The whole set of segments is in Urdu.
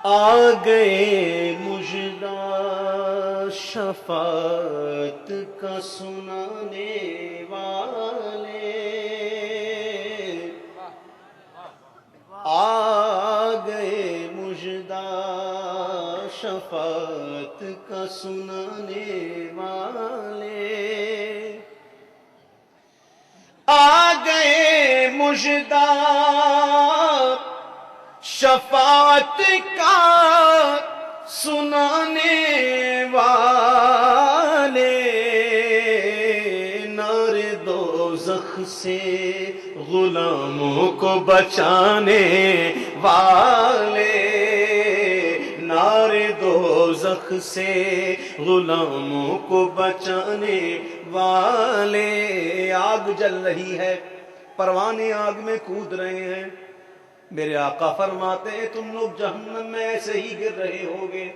آ گئے مژدہ شفاعت کا سنانے والے، آ گئے مژدہ شفاعت کا سنانے والے، آ گئے مژدہ شفاعت کا سنانے والے، نار دوزخ سے غلاموں کو بچانے والے، نار دوزخ سے غلاموں کو بچانے والے۔ آگ جل رہی ہے، پروانے آگ میں کود رہے ہیں، میرے آقا فرماتے ہیں تم لوگ جہنم میں ایسے ہی گر رہے ہوگے،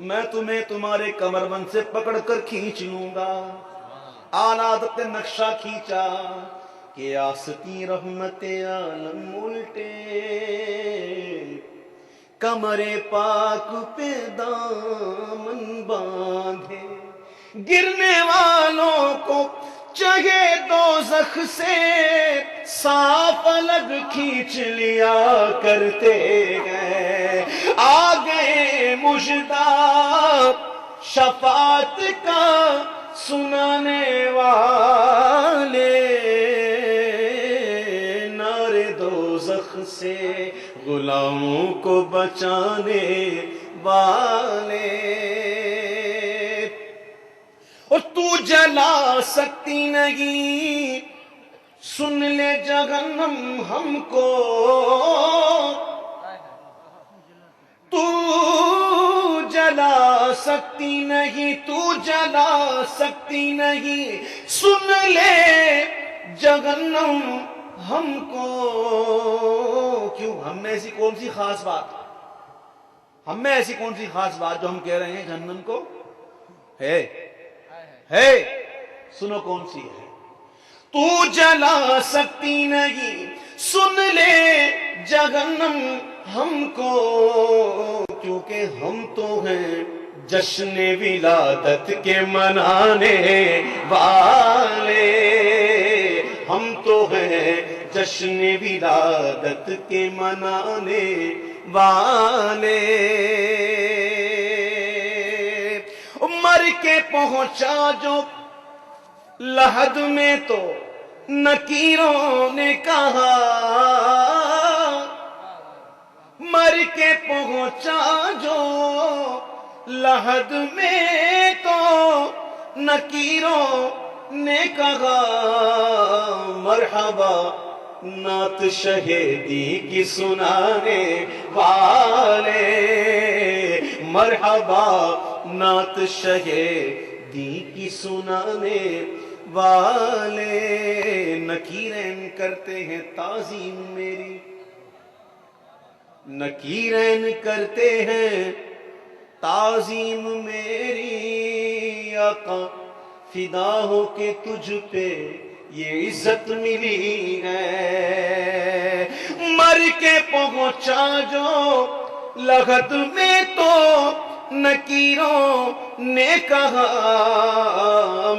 میں تمہیں تمہارے کمر بند سے پکڑ کر کھینچ لوں گا۔ آلات نے نقشہ کھینچا کہ آستی رحمت عالم الٹے، کمر پاک پہ دامن باندھے، گرنے والوں کو چگے دوزخ سے صاف الگ کھینچ لیا کرتے ہیں۔ آ گئے مژدہ شفاعت کا سنانے والے، نار دوزخ سے غلاموں کو بچانے والے۔ اور تو جلا سکتی نہیں، سن لے جہنم ہم کو، تو جلا سکتی نہیں، تو جلا سکتی نہیں، سن لے جہنم ہم کو۔ کیوں؟ ہم میں ایسی کون سی خاص بات، ہم میں ایسی کون سی خاص بات جو ہم کہہ رہے ہیں جہنم کو ہے؟ سنو کون سی ہے۔ تو جلا سکتی نہیں، سن لے جہنم ہم کو، کیونکہ ہم تو ہیں جشن ولادت کے منانے والے، ہم تو ہیں جشن ولادت کے منانے والے۔ مر کے پہنچا جو لحد میں تو نکیروں نے کہا، مر کے پہنچا جو لحد میں تو نکیروں نے کہا، مرحبا نعت شہیدی کی سنانے والے، مرحبا نعت شہیدی کی سنانے والے۔ نکیرین کرتے ہیں تعظیم میری، نکیرین کرتے ہیں تعظیم میری، آقا فدا ہو کے تجھ پہ یہ عزت ملی ہے۔ مر کے پہنچا جو لحد میں تو نکیروں نے کہا،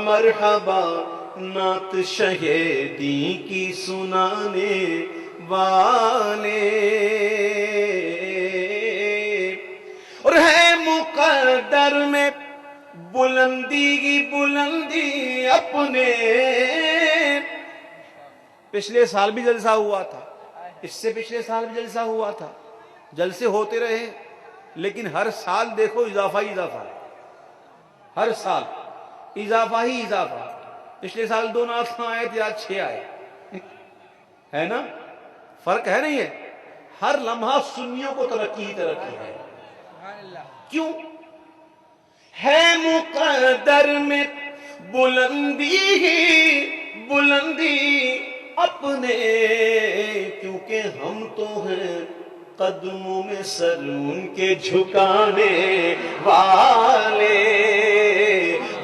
مرحبا نعت شہیدی کی سنانے والے۔ اور ہے مقدر میں بلندی کی بلندی اپنے، پچھلے سال بھی جلسہ ہوا تھا، اس سے پچھلے سال بھی جلسہ ہوا تھا، جلسے ہوتے رہے، لیکن ہر سال دیکھو اضافہ ہی اضافہ ہے، ہر سال اضافہ ہی اضافہ۔ پچھلے سال 2 نعت آئے تھے، آج 6 آئے، ہے نا؟ فرق ہے نہیں ہے؟ ہر لمحہ سنیوں کو ترقی ہی ترقی ہے۔ کیوں؟ ہے مقدر میں بلندی ہی بلندی اپنے، کیونکہ ہم تو ہیں قدموں میں سر ان کے جھکانے والے،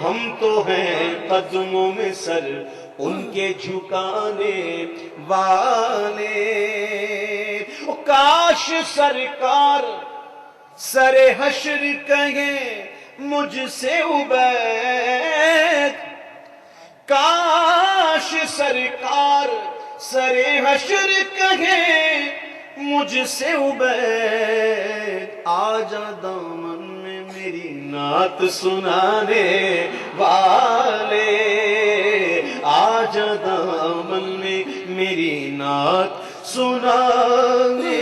ہم تو ہیں قدموں میں سر ان کے جھکانے والے۔ کاش سرکار سرے حشر کہیں مجھ سے عبید، کاش سرکار سرے حشر کہیں مجھ سے عبید، آجا دامن میں میری نعت سنانے والے، آجا دامن میں میری نعت سنانے